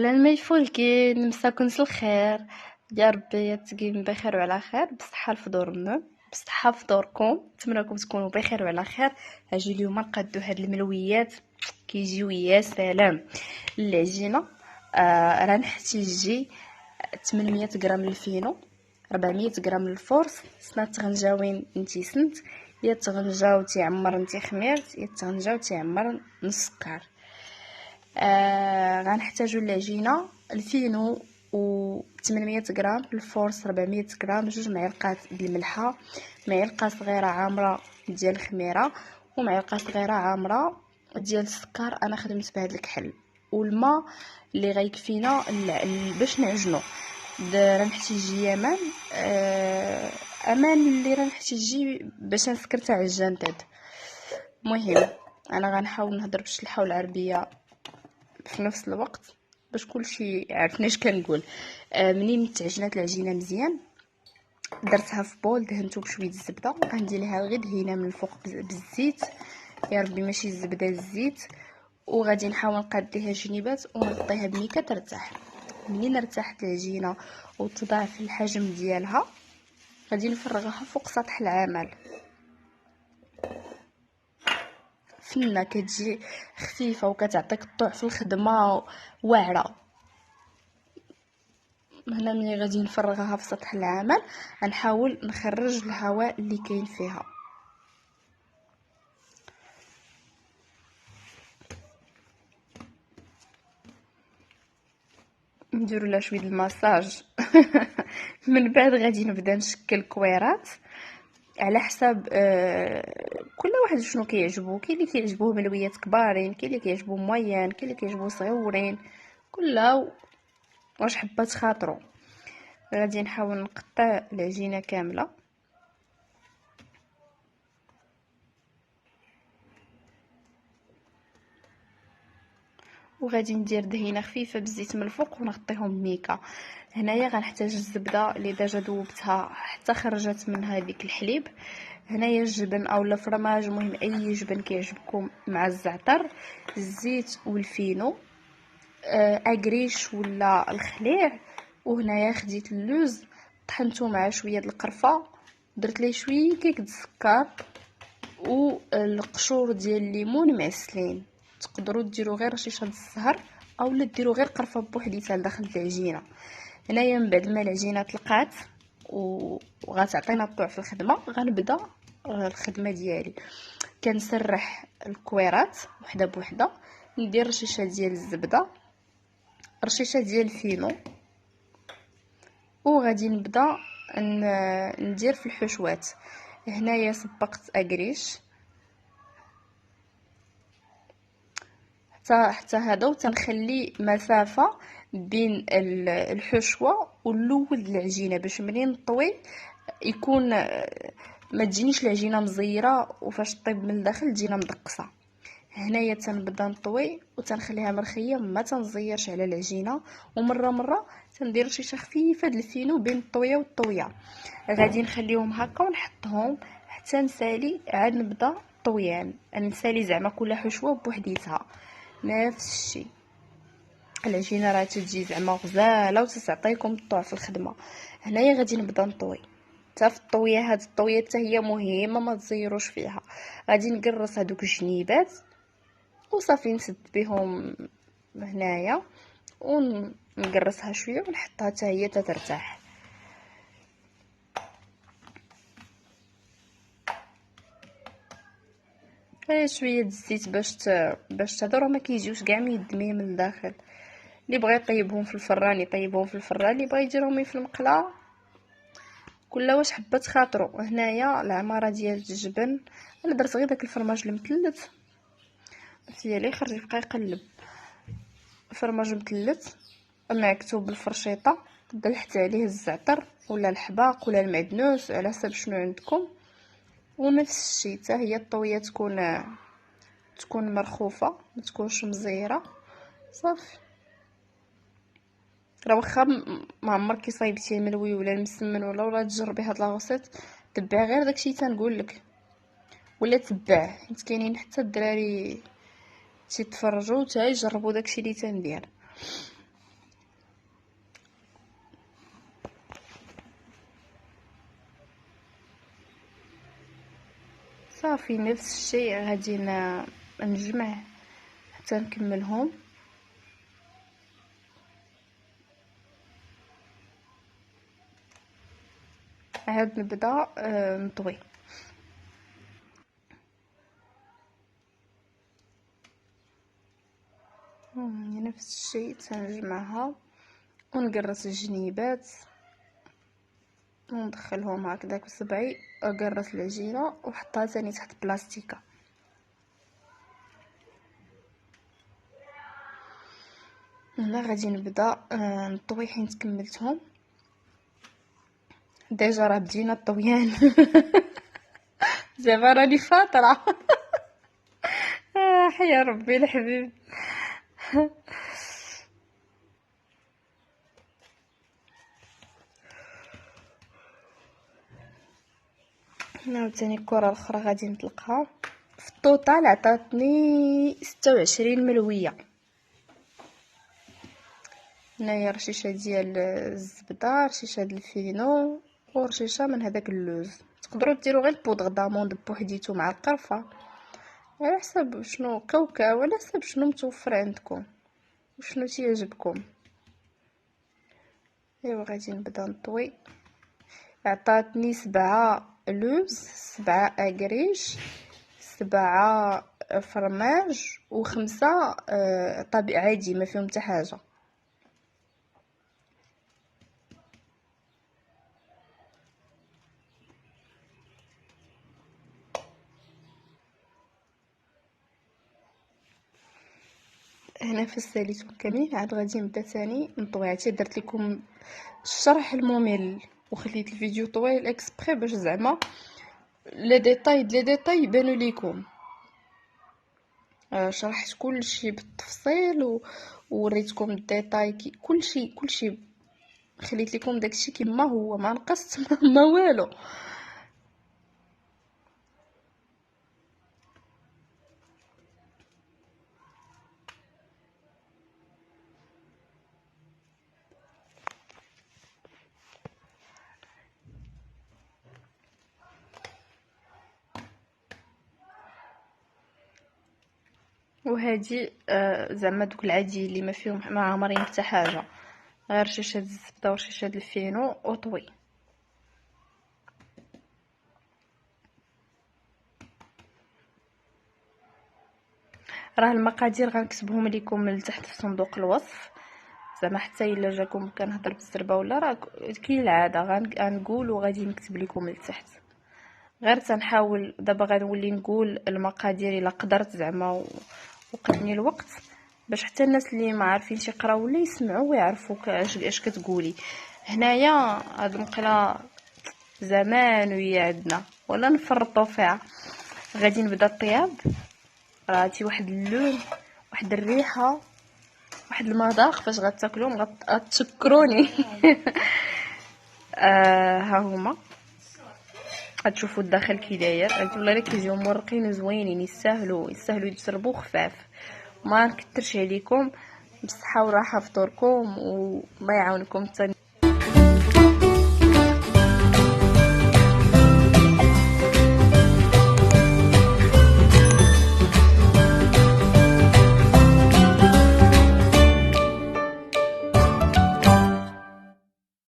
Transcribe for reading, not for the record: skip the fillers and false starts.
اهلا ما يفولكي مساكن الخير. يا ربي تقيم بخير وعلى خير بصحة الفطور منه بصحة فطوركم. نتمنىكم تكونوا بخير وعلى خير. اجي اليوم نقادو هاد الملويات كيجيو يا سلام. العجينه راه نحتاجي 800 غرام الفينو، 400 غرام الفورس، سنة تغنجاوين نتي سنت، يا تغنجاو تيعمر نتي خميرت، يا تغنجاو تيعمر نص سكر. غنحتاجو العجينه الفينو و 800 غرام الفورس، 400 غرام، 2 معلقات ديال الملحه، معلقه صغيره عامره ديال الخميره، ومعلقه صغيره عامره ديال السكر. انا خدمت بهذا الكحل والماء اللي غيكفينا باش نعجنو. راه نحتاجي يمان امان اللي راه نحتاجي باش نسكر تاع عجانتاد. المهم انا غنحاول نهضر بالشلحه والعربيه في نفس الوقت باش كلشي يعرفني اش كنقول. منين تعجنات العجينه مزيان درتها في بول، دهنتو بشويه الزبده، غندير ليها غير دهينه من الفوق بالزيت، يا ربي ماشي الزبده الزيت، وغادي نحاول نقاد ليها جنيبات ونغطيها بميكا ترتاح. منين ارتاحت العجينه وتضاعف الحجم ديالها غادي نفرغها فوق سطح العمل. فنه كتجي خفيفه وكتعطيك الطوع في الخدمه واعره. هنا ملي غادي نفرغها في سطح العمل غنحاول نخرج الهواء اللي كاين فيها. نديروا لها شويه المساج من بعد غادي نبدا نشكل كويرات على حساب كل واحد شنو كيعجبو. كاين اللي كيعجبوه ملويات كبارين، كاين اللي كيعجبوه موين، كاين اللي كيعجبوه صغيورين، كلها واش حبات خاطرو. غادي نحاول نقطع العجينه كامله وغادي ندير دهينه خفيفه بالزيت من الفوق ونغطيهم بميكا. هنايا غنحتاج الزبده اللي ديجا ذوبتها حتى خرجت من هذيك الحليب. هنايا الجبن او الفرماج، المهم اي جبن كيعجبكم، مع الزعتر، الزيت والفينو، اكريش ولا الخليع. وهنايا خديت اللوز طحنته مع شويه د القرفه، درت ليه شويه كيك د السكر والقشور ديال الليمون معسلين. تقدروا ديروا غير رشيشه د الزهر اولا ديروا غير قرفه بوحديتها لداخل العجينه. هنايا من بعد ما العجينه طلقات وغتعطينا الطوع في الخدمه غنبدا الخدمه ديالي. كنسرح الكويرات وحده بوحده، ندير رشيشه ديال الزبده، رشيشه ديال الفينو، وغادي نبدا ندير في الحشوات. هنايا سبقت اكريش حتى هذا، وتنخلي مسافه بين الحشوه والاول العجينه باش منين طوي يكون ما تجينيش العجينه مزيره وفاش طيب من الداخل تجينا مدقصه. هنايا تنبدا نطوي وتنخليها مرخيه، ما تنزيرش على العجينه، ومره مره تندير شيشه خفيفه د الفينو بين الطويه والطويه. غادي نخليهم هكا ونحطهم حتى نسالي، عاد نبدا طويان نسالي زعما كل حشوه بوحديتها. نفس الشيء العجينه راه تجي زعما غزاله وتعطيكم الطوع في الخدمه. هنايا غادي نبدا نطوي حتى في الطويه. هاد الطويه حتى هي مهمه ما تزيروش فيها. غادي نقرص هذوك الجنيبات وصافي نسد بهم هنايا ونقرصها شويه ونحطها حتى هي ترتاح. شويه الزيت باش تهضروا ما كيجيوش كاع ميدميه من الداخل. اللي بغى يطيبهم في الفران يطيبهم في الفران، اللي بغى يديرهم في المقله كل واش حبات خاطرو. هنايا العماره ديال الجبن انا درت غير داك الفرماج المثلث ديالي، خرج يبقى يقلب. الفرماج مثلث معكتوب بالفرشيطه، دلحت عليه الزعتر ولا الحباق ولا المعدنوس على حسب شنو عندكم. ونفس الشيء حتى هي الطويه تكون مرخوفه ما تكونش مزيره. صافي راه واخا ما عمرك صايبتي الملوي ولا المسمن ولا تجربي هاد لاغوسيط، تبعي غير داكشي تنقول لك ولا تبع، حيت كاينين حتى الدراري تيتفرجوا حتى يجربوا داكشي اللي تندير. صافي نفس الشيء غادي نجمع حتى نكملهم. عاد نبدا نطوي. نفس الشيء تنجمعها ونقرص الجنيبات وندخلهم هكذاك بصبعي، اقرص العجينه وحطها ثاني تحت بلاستيكه. هنا غادي نبدا نطوي حين كملتهم. ديجا راه بدينا الطويان. زعما راني فاطره. حيا ربي الحبيب. هنا عاوتاني الكره الاخرى غادي نطلقها. في الطوطال عطاتني 26 ملويه. هنايا رشيشه ديال الزبده، رشيشه ديال الفينو، ورشيشه من هذاك اللوز. تقدروا ديروا غير البودغ داموند بوحديتو مع القرفه، على حسب شنو كاوكاو، على حسب شنو متوفر عندكم وشنو تيعجبكم. ايوا غادي نبدا نطوي. عطاتني 7 لوز، 7 اكريش، 7 فرماج، و5 طبيعي عادي ما فيهم حتى حاجه. هنا فساليتهم كاملين. عاد غادي نبدا ثاني نطوي. عرفتي درت لكم الشرح الممل وخليت الفيديو طويل اكسبري باش زعما لي ديتاي يبانوا ليكم. شرحت كلشي بالتفصيل ووريتكم الديتاي كلشي خليت لكم داكشي كما هو، ما نقصت ما والو. وهذه زعما دوك العادي اللي ما فيهم ما عامرين حتى حاجه، غير شاشه الزبده وشاشه الفينو وطوي. راه المقادير غنكتبهم لكم لتحت في صندوق الوصف، زعما حتى الا جاكم كنهضر بالزربه ولا راه كاين العاده غنقول وغادي نكتب لكم لتحت. غير تنحاول دابا غنولي نقول المقادير الا قدرت زعما وقدني الوقت، باش حتى الناس اللي ما عارفينش يقراو ولا يسمعوا ويعرفوا اش كتقولي. هنايا هاد المقله زمان وهي عندنا ولا نفرطوا فيها. غادي نبدا الطياب. راتي واحد اللون، واحد الريحه، واحد المذاق فاش غتاكلوهم غتشكروني. ها هما غتشوفوا الداخل كي داير. والله الا كيجيو مرقين وزوينين، يستاهلوا يتشربوا خفاف. ما نكثرش عليكم، بالصحه والراحه فطوركم وما يعاونكم